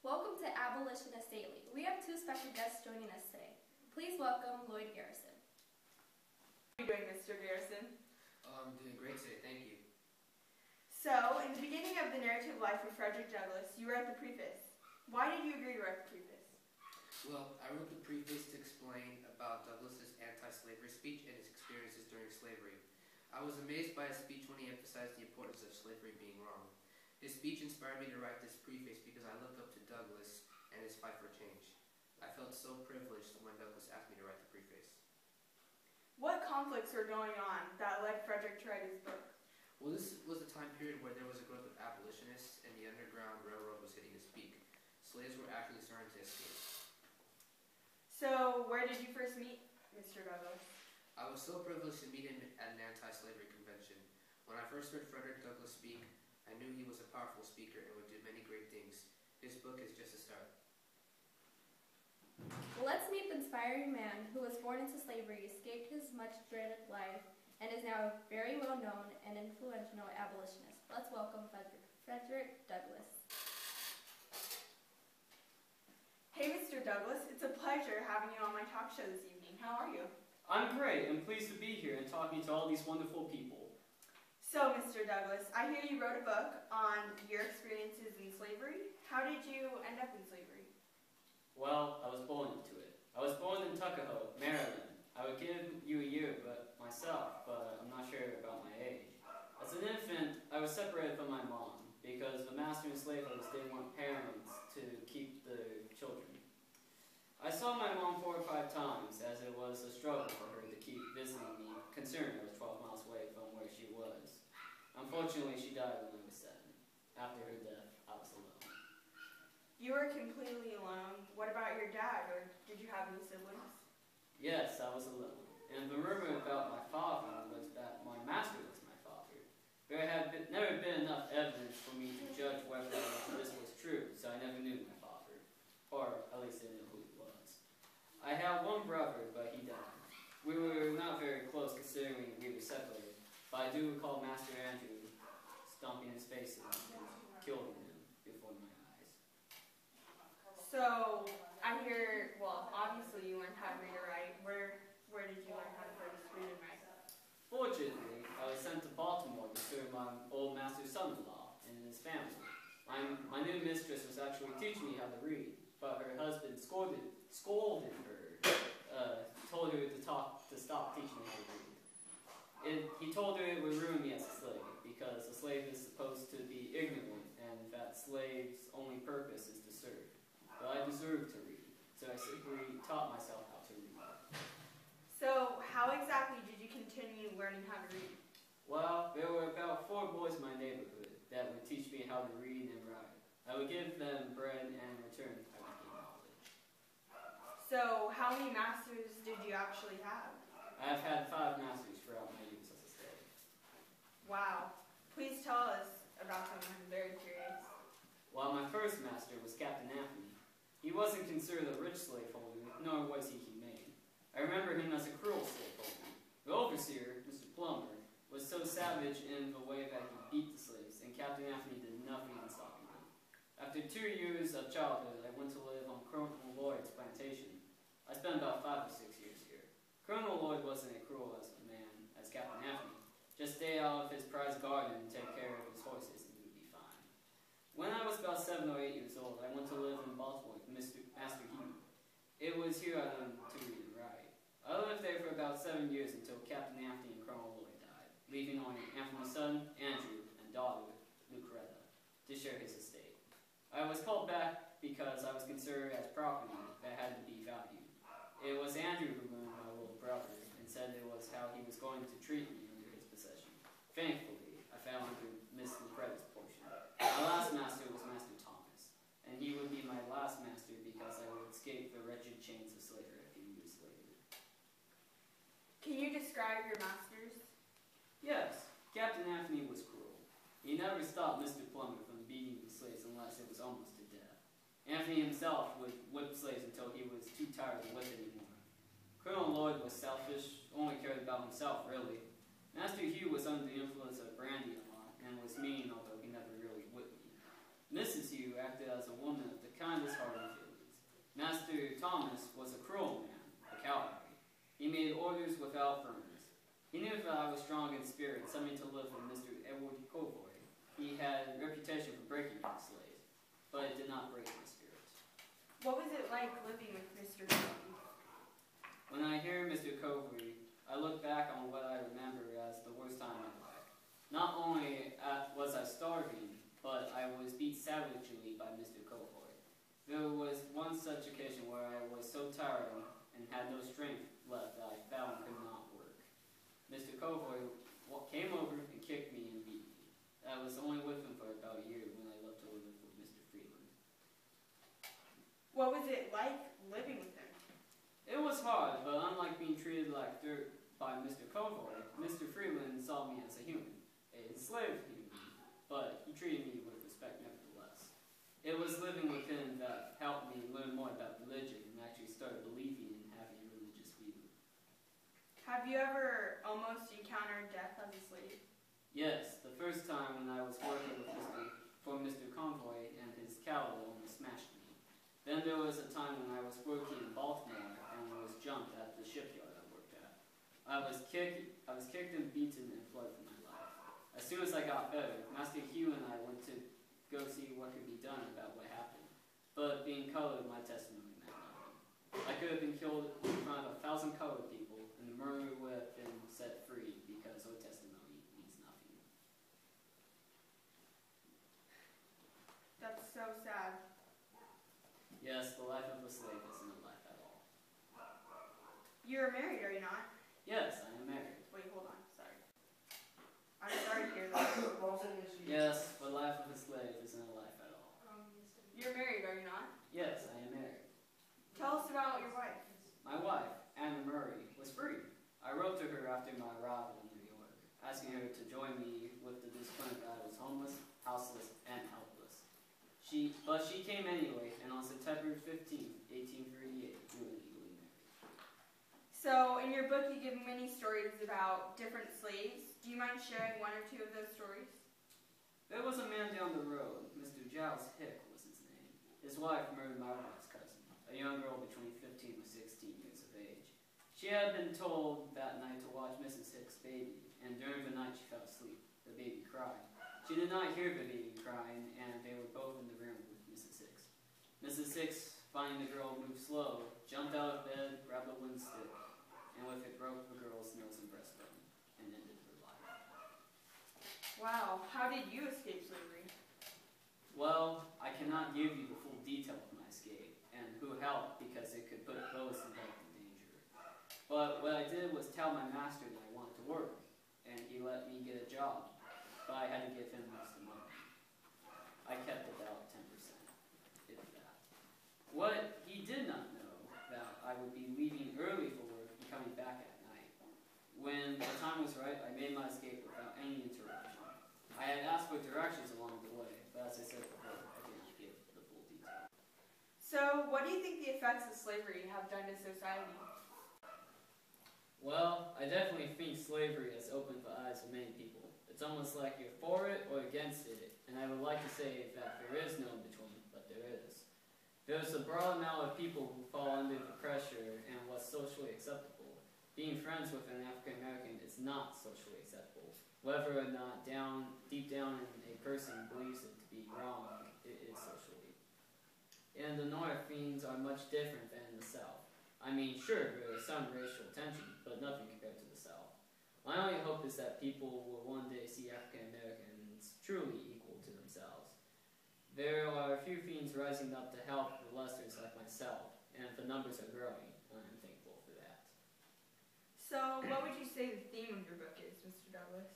Welcome to Abolitionist Daily. We have two special guests joining us today. Please welcome Lloyd Garrison. How are you doing, Mr. Garrison? I'm doing great today, thank you. So, in the beginning of the narrative life of Frederick Douglass, you wrote the preface. Why did you agree to write the preface? Well, I wrote the preface to explain about Douglass's anti-slavery speech and his experiences during slavery. I was amazed by his speech when he emphasized the importance of slavery being wrong. His speech inspired me to write this preface because I looked up to Douglass and his fight for change. I felt so privileged when Douglass asked me to write the preface. What conflicts were going on that led Frederick to write his book? Well, this was a time period where there was a growth of abolitionists and the Underground Railroad was hitting its peak. Slaves were actually starting to escape. So, where did you first meet Mr. Douglass? I was so privileged to meet him at an anti-slavery convention. When I first heard Frederick Douglass speak, I knew he was a powerful speaker and would do many great things. His book is just a start. Well, let's meet the inspiring man who was born into slavery, escaped his much-dreaded life, and is now a very well-known and influential abolitionist. Let's welcome Frederick Douglass. Hey, Mr. Douglass, it's a pleasure having you on my talk show this evening. How are you? I'm great. I'm pleased to be here and talking to all these wonderful people. So, Mr. Douglass, I hear you wrote a book on your experiences in slavery. How did you end up in slavery? Well, I was born into it. I was born in Tuckahoe, Maryland. I would give you a year myself, but I'm not sure about my age. As an infant, I was separated from my mom because the master and slaveholders didn't want parents to keep the children. I saw my mom 4 or 5 times as it was a struggle for her to keep visiting me, considering I was 12 miles away from where she was. Unfortunately, she died when I was 7. After her death, I was alone. You were completely alone. What about your dad, or did you have any siblings? Yes, I was alone. And the rumor about my father was that my master was my father. There had never been enough evidence for me to judge whether or not this was true, so I never knew my father. Or at least I didn't know who he was. I had one brother, but he died. We were not very close considering we were separated, but I do recall Master Andrew stomping his face and killing him before my eyes. So, I hear, well, obviously you learned how to read and write. Where did you learn how to first read and write? Fortunately, I was sent to Baltimore to serve my old master's son-in-law and his family. My new mistress was actually teaching me how to read, but her husband scolded her, told her to stop teaching me how to read. He told her it would ruin me as a slave, because a slave is supposed to be ignorant, and that slave's only purpose is to serve. But I deserved to read, so I simply taught myself how to read. So, how exactly did you continue learning how to read? Well, there were about 4 boys in my neighborhood that would teach me how to read and write. I would give them bread and in return I would gain knowledge. So, how many masters did you actually have? I've had 5 masters throughout my years as a slave. Wow. Please tell us about them. I'm very curious. Well, my first master was Captain Anthony. He wasn't considered a rich slaveholder, nor was he humane. I remember him as a cruel slaveholder. The overseer, Mr. Plummer, was so savage in the way that he beat the slaves, and Captain Anthony did nothing in stopping him. After 2 years of childhood, I went to live on Colonel Lloyd's plantation. I spent about 5 or 6 years here. Colonel Lloyd wasn't as cruel as a man as Captain Anthony. Just stay out of his prized garden and take care of his horses, and he would be fine. When I was about 7 or 8 years old, I went to live in Baltimore with Master Hugh. It was here I learned to read and write. I lived there for about 7 years until Captain Anthony and Colonel Lloyd died, leaving only Anthony's son, Andrew, and daughter, Lucretta, to share his estate. I was called back because I was considered as property that had to be valued. It was Andrew who ruined my little brother and said it was how he was going to treat me under his possession. Thankfully, I fell under Miss Lucretta's portion. My last master was Master Thomas, and he would be my last master because I would escape the wretched chains of slavery a few years later. Can you describe your masters? Yes, Captain Anthony was cruel. He never stopped Mr. Plummer from beating the slaves unless it was almost to death. Anthony himself would whip slaves until he was too tired to whip anymore. Colonel Lloyd was selfish, only cared about himself, really. Master Hugh was under the influence of brandy a lot, and was mean, although he never really whipped me. Mrs. Hugh acted as a woman of the kindest heart and feelings. Master Thomas was a cruel man, a coward. He made orders without firmness. He knew that I was strong in spirit, sent me to live with Mr. Edward Covoy. He had a reputation for breaking his slaves, but it did not break my spirit. What was it like living with Mr. Covoy? When I hear Mr. Covoy, I look back on what I remember as the worst time of my life. Not only was I starving, but I was beat savagely by Mr. Covoy. There was one such occasion where I was so tired and had no strength left that I fell and could not work. Mr. Covoy came over and kicked me and beat me. I was only with him for about a year when I left to live with Mr. Freeland. What was it like living with him? It was hard, but unlike being treated like dirt by Mr. Covoy, Mr. Freeland saw me as a human, an enslaved human, but he treated me with respect nevertheless. It was living with him that helped me learn more about religion and actually started believing in having a religious view. Have you ever almost encountered death as a slave? Yes, the first time when I was working for Mr. Convoy and his cattle almost smashed me. Then there was a time when I was working in Baltimore and was jumped at the shipyard I worked at. I was kicked and beaten and fled for my life. As soon as I got better, Master Hugh and I went to go see what could be done about what happened. But being colored, my testimony meant nothing. I could have been killed in front of 1,000 colored people, and the murderer would have been set free because our testimony means nothing. That's so sad. Yes, the life of a slave isn't a life at all. You're married, are you not? Yes, I am married. Wait, hold on. Sorry. I'm sorry to hear that. Yes, but life of a slave isn't a life at all. You're married, are you not? Yes, I am married. Tell us about your wife. My wife, Anna Murray, was free. I wrote to her after my arrival in New York, asking her to join me with the discipline that I was homeless, houseless, and helpless. But she came anyway, and on September 15, 1838, we were legally married. So, in your book, you give many stories about different slaves. Do you mind sharing one or two of those stories? There was a man down the road, Mr. Giles Hick was his name. His wife murdered my wife's cousin, a young girl between 15 and 16 years of age. She had been told that night to watch Mrs. Hick's baby, and during the night she fell asleep. The baby cried. She did not hear the baby crying, and they were both in the room with Mrs. Hicks. Mrs. Hicks, finding the girl move slow, jumped out of bed, grabbed a wooden stick, and with it broke the girl's nose and breastbone, and ended her life. Wow. How did you escape slavery? Well, I cannot give you the full detail of my escape, and who helped because it could put both involved in danger. But what I did was tell my master that I wanted to work, and he let me get a job, but I had to give him most of the money. I kept about 10%, if that. What he did not know, that I would be leaving early for work and coming back at night. When the time was right, I made my escape without any interruption. I had asked for directions along the way, but as I said before, I didn't give the full detail. So, what do you think the effects of slavery have done to society? Well, I definitely think slavery has opened the eyes of many people. It's almost like you're for it or against it, and I would like to say that there is no in-between, but there is. There's a broad amount of people who fall under the pressure and what's socially acceptable. Being friends with an African American is not socially acceptable. Whether or not deep down in a person believes it to be wrong, it is socially. In the North, things are much different than in the South. I mean, sure, there is some racial tension, but nothing compared to the South. My only hope is that people will one day see African Americans truly equal to themselves. There are a few fiends rising up to help the lessers like myself, and the numbers are growing, and I'm thankful for that. So, what would you say the theme of your book is, Mr. Douglas?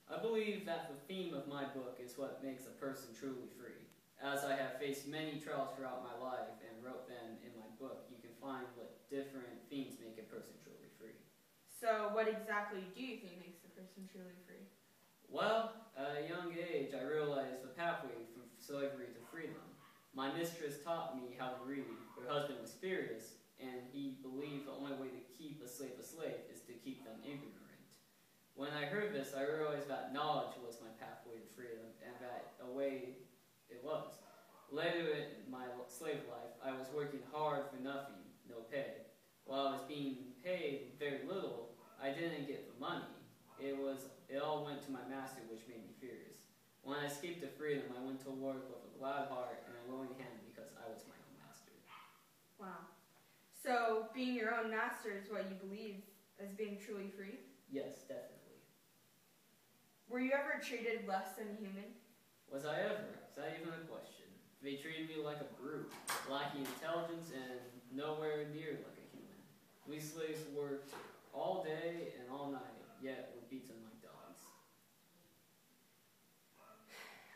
I believe that the theme of my book is what makes a person truly free. As I have faced many trials throughout my life and wrote them in my book, you can find what different themes make a person truly free. So, what exactly do you think makes a person truly free? Well, at a young age, I realized the pathway from slavery to freedom. My mistress taught me how to read. Her husband was furious, and he believed the only way to keep a slave is to keep them ignorant. When I heard this, I realized that knowledge was my pathway to freedom, and that a way it was. Later in my slave life, I was working hard for nothing, no pay. While I was being paid very little, I didn't get the money. It all went to my master, which made me furious. When I escaped to freedom, I went to work with a glad heart and a willing hand because I was my own master. Wow. So, being your own master is what you believe as being truly free? Yes, definitely. Were you ever treated less than a human? Was I ever? Is that even a question? They treated me like a brute, lacking intelligence and nowhere near like a human. We slaves worked all day and all night, yet were beaten like dogs.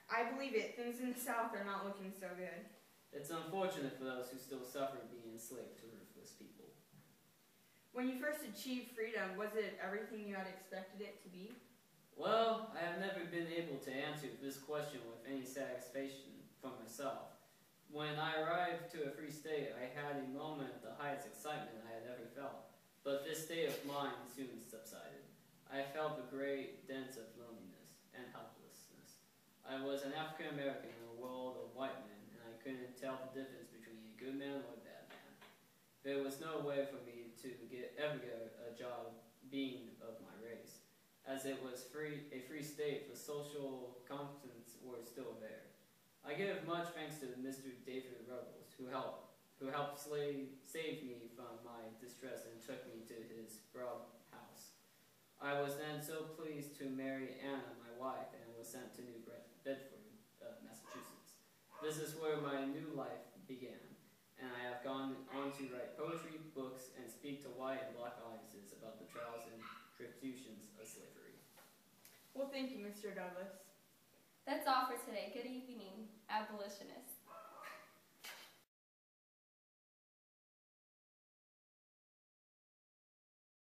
I believe it. Things in the South are not looking so good. It's unfortunate for those who still suffer being enslaved to ruthless people. When you first achieved freedom, was it everything you had expected it to be? Well, I have never been able to answer this question with any satisfaction for myself. When I arrived to a free state, I had a moment of the highest excitement I had ever felt, but this state of mind soon subsided. I felt a great dent of loneliness and helplessness. I was an African American in a world of white men, and I couldn't tell the difference between a good man or a bad man. There was no way for me to ever get a job being of my race. As it was a free state, the social competence were still there. I give much thanks to Mr. David Ruggles, who helped save me from my distress and took me to his broad house. I was then so pleased to marry Anna, my wife, and was sent to New Bedford, Massachusetts. This is where my new life began, and I have gone on to write poetry, books, and speak to white and black audiences about the trials and tribulations of slavery. Well, thank you, Mr. Douglas. That's all for today. Good evening, abolitionists.